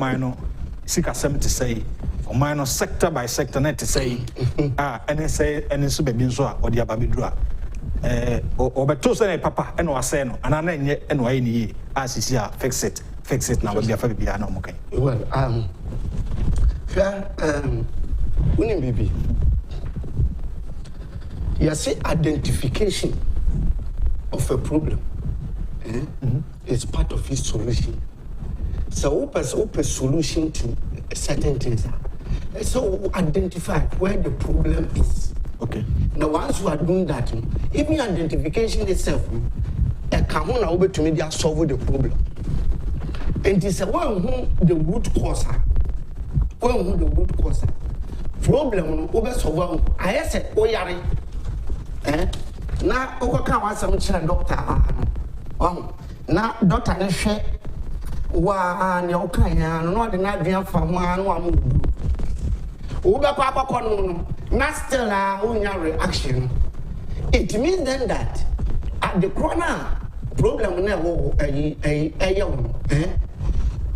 mine sika sem to say for mine sector by sector net to say and say and so be so or the ababidura obeto say papa and was say no and ananye and why ni as is here fix it now we be afa bia na mo kan well unim bibi you see identification of a problem is part of its solution. So open solution to certain things. So identify where the problem is. Okay. Now once you are doing that, even identification itself, come on over to media solve the problem. And it's one who the root cause. Problem over solve. I said, oh yeah, now overcome some doctor. Na doctor ne hwe wa ne okan ya no de na dua fa ho anu amudu wo be kwa akọ no na still unya reaction. It means then that at the corner problem na wo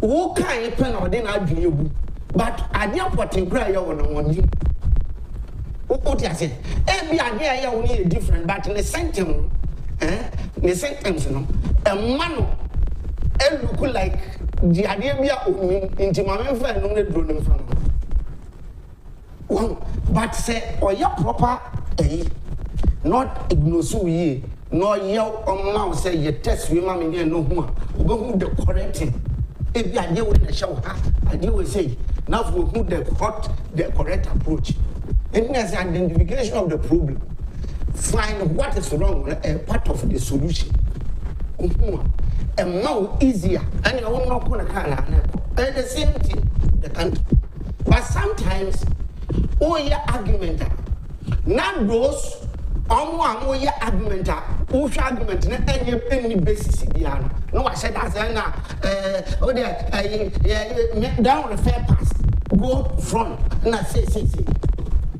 wo kan pe na de na dua ebu but ade apotin kra ya wo no woni wo ti ase e bi ade ya wo ni different but in the sentence the sentence no a man look like the idea be into my friend no dey drone from one but say or your proper not ignore ye no your now say you test we ma me no who go the correct thing e be idea we na show ha idea we say now who the correct approach and as identification of the problem, find what is wrong, a part of the solution. And more easier, and you will not going to and the same thing, the country. But sometimes, all your argument, not those, all your argument, whose argument, any basis. No, I said that's down the fair pass, go front, and I say.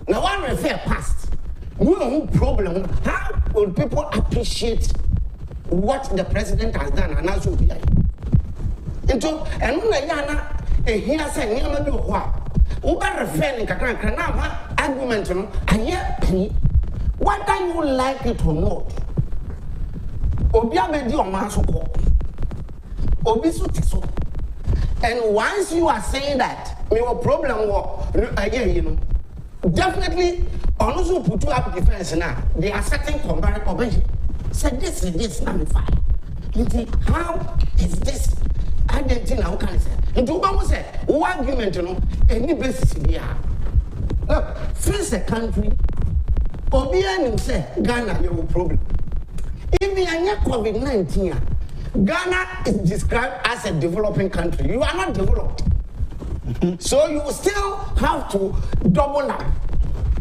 Now, one refer past. No problem. How will people appreciate what the president has done? And also, and when I hear saying, "You do what?" Uber referring to argument, and whether you like it or not, Obiabedi or Masuko, Obisutiso. And once you are saying that, your problem was, definitely, also put you up defense now. They are setting comparison. So this is this number 5. How is this? I didn't know how can I say. And to almost say, what argument, any basis here. Look, face the country, Obianim say, Ghana, you have a problem. If you are COVID-19, Ghana is described as a developing country. You are not developed. So you still have to double up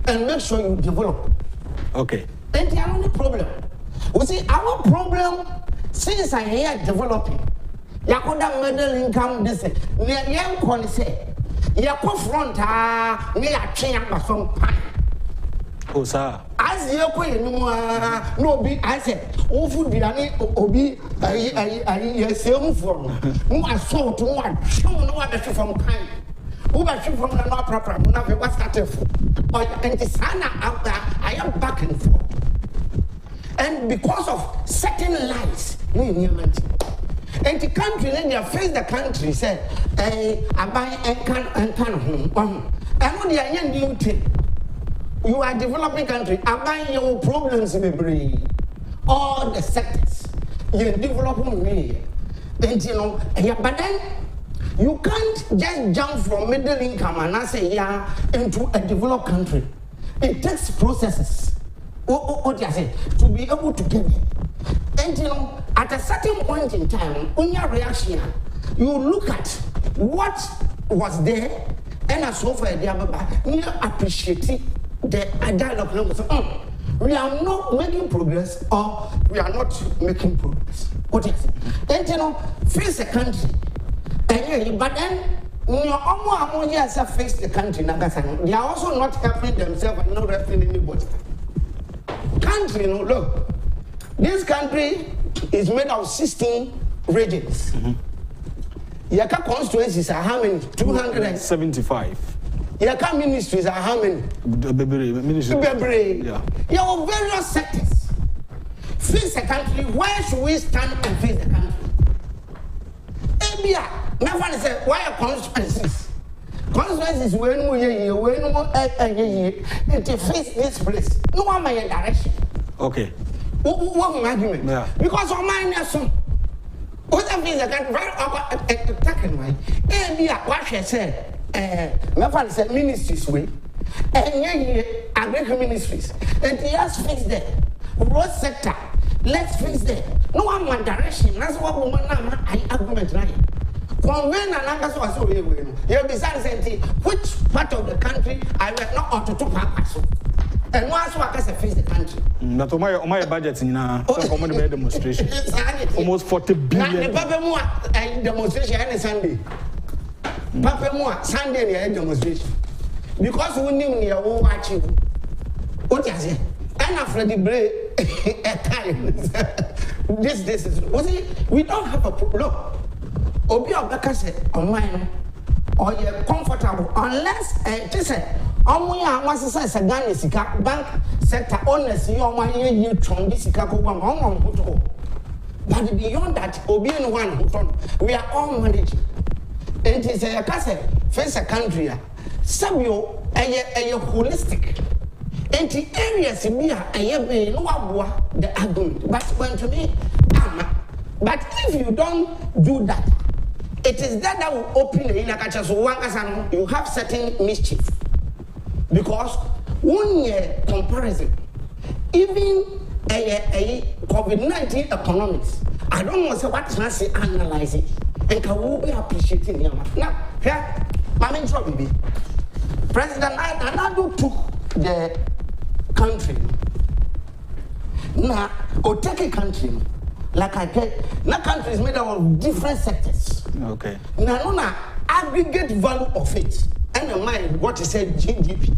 and make sure you develop. Okay. And the only problem. You see, our problem since I hear developing, Yakoda middle income this young can say, Yako front near change from pine. Oh, sir. As you no be I said, oh, food be obi I same form. No, I saw to one, show no other from pine. Who was from the not proper, nothing was started for. And the sana out there, I am back and forth. And because of certain lies, and the country, then you face the country, said, I buy and can home. And what the new thing. You are a developing country. I buy your problems in the brain. All the sectors. You're developing me. And but then you can't just jump from middle income and I say, into a developed country. It takes processes. What you say to be able to get it. And at a certain point in time, in your reaction, you look at what was there, and as so far you appreciate it. The dialogue, we are not making progress, or we are not making progress. What is it? And face the country. And but then face the country. They are also not helping themselves and not helping anybody. Country, look, this country is made of 16 regions. Yaka constituencies are how many? 275. Yaka ministries are how many? Ministries. Yeah. Your various sectors. Face the country. Where should we stand and face the country? Abia, my father said, why are constituencies? Constituencies when we face this place. No one may direction. Okay. What argument? Yeah. Because of my nation. What I mean, I can very attacking my Abia, what she said, my father said ministries way, and agricultural ministries, and he has fixed the road sector. Let's fix that. No one my direction. That's what woman I argument right. When another was so you besides saying which part of the country I will not ought to pass. And once I can face the country. Not on my budget in a demonstration. Almost 40 billion. Papa Mua demonstration any Sunday. Papa Mua Sunday demonstration. Because we knew near watching. What is it? And after the break at times. This is we don't have a problem. Obi Obaka said online or you're comfortable unless just say wants to say Ghana sika bank sector honest you tron this sika ko one. But beyond that, Obi and one we are all managing. And it is a case face a country. Sabio a holistic. And the areas in here the argument. But when to me, but if you don't do that, it is that will open the inner culture. So one you have certain mischief. Because one year comparison, even a COVID-19 economics, I don't want to say what I say analyze it. And can we be appreciating him? Now, here, my main trouble be President Nadu took the country. Now, or take a country. Like I get, that country is made up of different sectors. Okay. Now, aggregate value of it. And in mind, what is said GDP.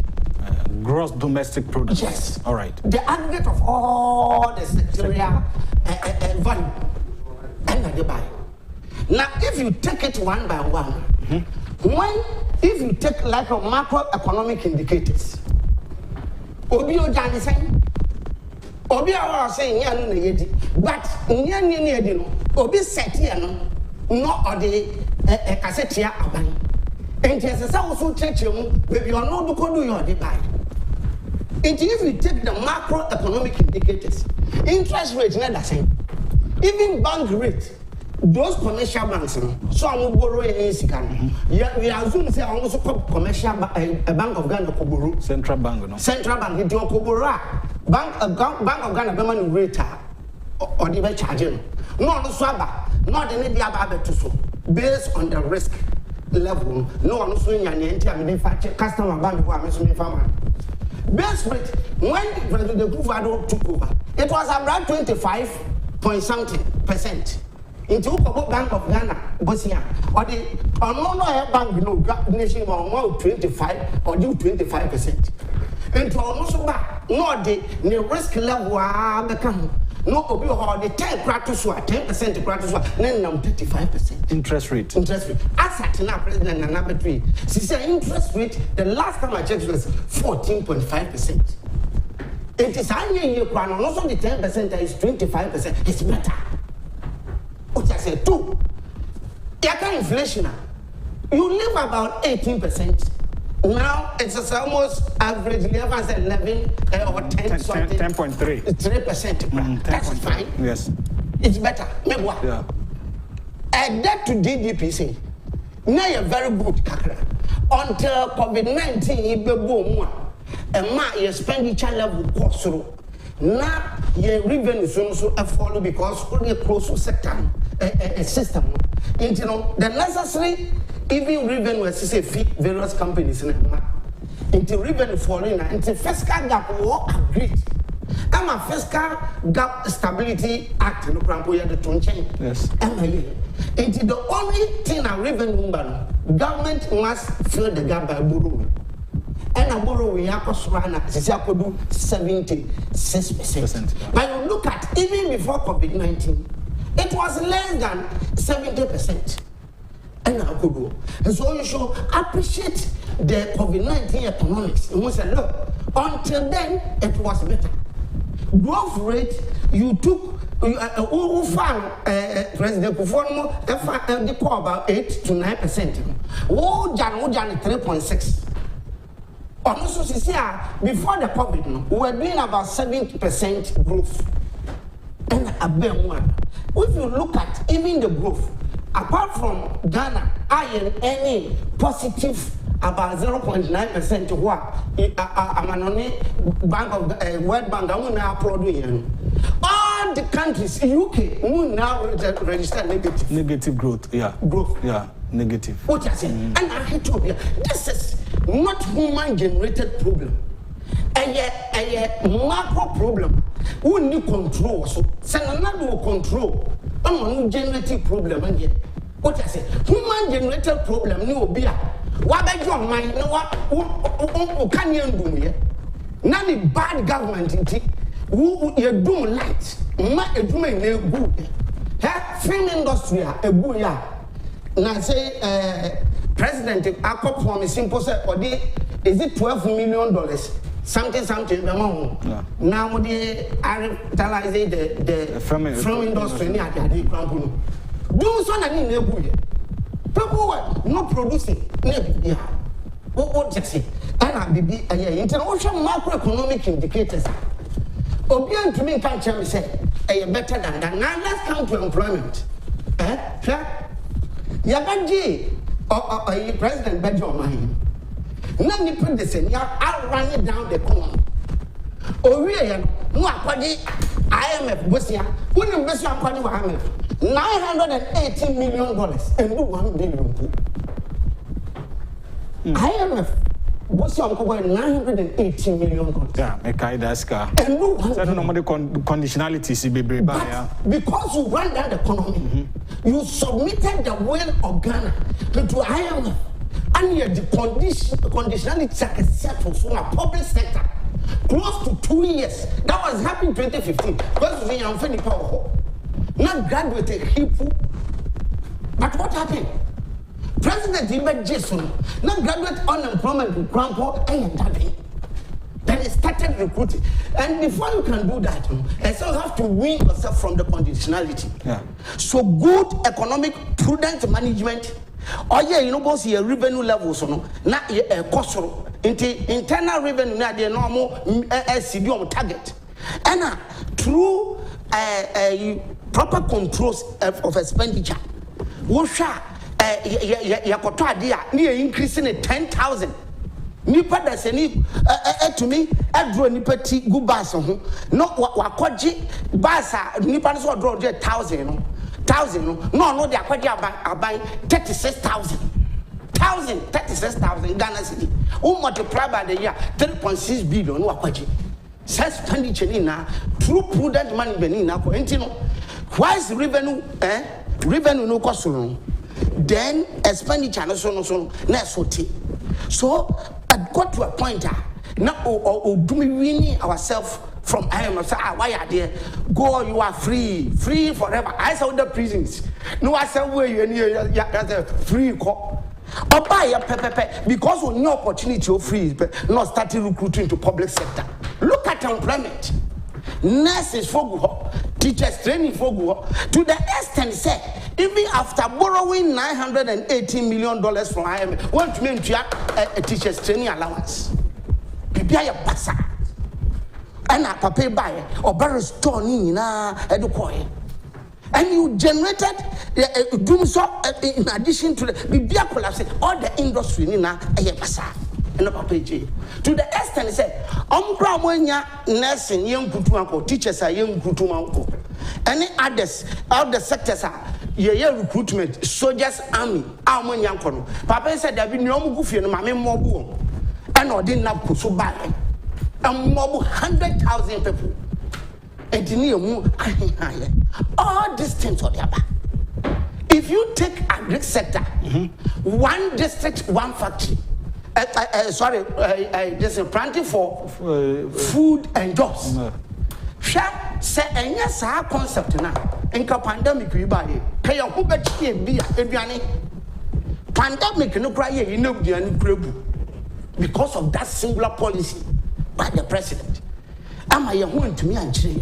Gross domestic product. Yes. All right. The aggregate of all the sectorial value. And they buy. Now, if you take it one by one, if you take like a macroeconomic indicators, Obio Jani saying, Obia was saying, but Obi set here, no, or the cassette here, and yes, also check you, maybe you're not going to do your debate. And if you take the macroeconomic indicators, interest rates, not the same. Even bank rate, those commercial banks, so I'm borrowing in Sikan. We assume say almost commercial Bank of Ghana Koburu. Central Bank, no? Central Bank, it Kobura. Bank of Ghana Beman rate or the charging. No, no swaba, not any other to so. Based on the risk level, no one swing and the customer bank who are missing farmer. Base rate, when President Akufo-Addo took over, it was around 25 point something percent. Into Bank of Ghana, Bosnia, or the no bank, no nation or 25 or do 25%. Into almost back, no, the risk level become no obi or the 10% practice, then 35%. Interest rate. Asset now, President and number 3. She said interest rate, the last time I checked was 14.5%. It is only you can also the 10% is 25%. It's better. What I said, 2. Yaka inflation. You live about 18%. Now it's almost average 11 or 10 something. 10.3. 3%. That's fine. Yes. It's better. Yeah. And that to DDP say, now you're very good, Kakra. Until COVID-19, you be boom, and your expenditure level goes through. Now your revenue so follow because only a close sector a system. You know the necessary even revenue as say various companies in into revenue falling into fiscal gap war agreed. I'm a fiscal gap stability act no crampo ya the tonchen. Yes. Into the only thing a revenue government must fill the gap by borrowing. And a borrowing rana is 76%. But you look at even before COVID-19, it was less than 70%. and Akudo. And so you should appreciate the COVID-19 economics. And we said, look, until then, it was better. Growth rate, you took, who found President Kufuor, the core about 8 to 9%. Oh, Jan 3.6. Also, before the COVID, we were doing about 70% growth. And a bear one. If you look at even the growth, apart from Ghana, I am any positive about 0.9% to what I'm on Bank of World Bank. I will now produce all the countries. UK will now register negative growth. Yeah, growth. Yeah, negative. What I say, and I hate to be. This is not human-generated problem. A macro problem. We need control. So, another control. I'm generative problem. And what I say, human-generated problem. No be a. What about your mind? No, what can you do here? Now the bad government, who you do light, not a doing a good. Film industry, a good. Now say, President, I call for a simple say, is it $12 million? Something, yeah. Now they are revitalizing the film industry. Do something in good. People were not producing. What you say? And I be international macroeconomic indicators. Obian to me can't tell me say, better than that. Now let's come to employment. Yabanji or President Benjamin. Now you put this in, I'll run it down the corner. Oh, really? No, IMF was here. Wouldn't miss your money with IMF. $980 million and do $1 billion. IMF was your $980 million. Yeah, Mekai Daska. And do conditionalities because you run down the economy, you submitted the will of Ghana to IMF, and yet the conditionality settled from a public sector close to 2 years. That was happening in 2015. Because we are very powerful. Not graduated people. But what happened? President Ibe Jason, not graduate unemployment with grandpa and daddy. Then he started recruiting. And before you can do that, you still have to win yourself from the conditionality. Yeah. So good economic prudent management. Oh yeah, you know, boss your revenue levels no. Na cost internal revenue na the normal CDM target. And through proper controls of expenditure. Wosha yakoto adia near increasing at 10,000. Nipa da se ni to me adro nipa ti gu bus ho no wakoji bus nipa no so draw 1,000 no 1,000 no they akoji aban 36,000 Ghana city. Who multiply by the year 3.6 billion wakoji. Such expenditure ni na through prudent management ni na ko enti no why is revenue no cost no then expenditure no so na sorti. So I got to a point now do we winning ourselves from IMF say why are there go you are free forever. I saw the prisons no I say where you free call because we no opportunity to free not starting recruiting to public sector. Look at employment. Nurses for teachers training for to the extent say even after borrowing $980 million from IMF want to make a teachers training allowance bibia ya pasa ana papa buy or barrel store ni na edukoye and you generated doom so in addition to the bibia collapse all the industry ni na pasa. To the extent say monya nursing young kutu teachers are young kutu any others out the sectors are recruitment soldiers army monya kono papa said there be no go fie no mame mobu and ordin na so buy and mobu 100,000 people and all these things are there. If you take agri sector, one district, one factory. There's a planting for food and jobs. Say any concept now. In pandemic, we buy pay a who bet be a pandemic no cry ye no because of that singular policy by the president. Am I going to me and say?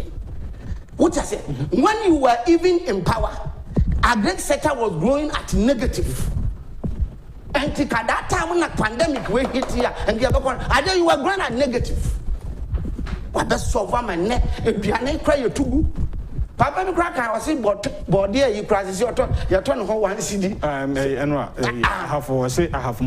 What I said, when you were even in power, our great sector was growing at negative. And at that time when the pandemic we hit here and the other I know you were growing at negative. What best solve my neck if you are cry you too. Papa no crack I was saying but there you crisis your turn how one CD. I have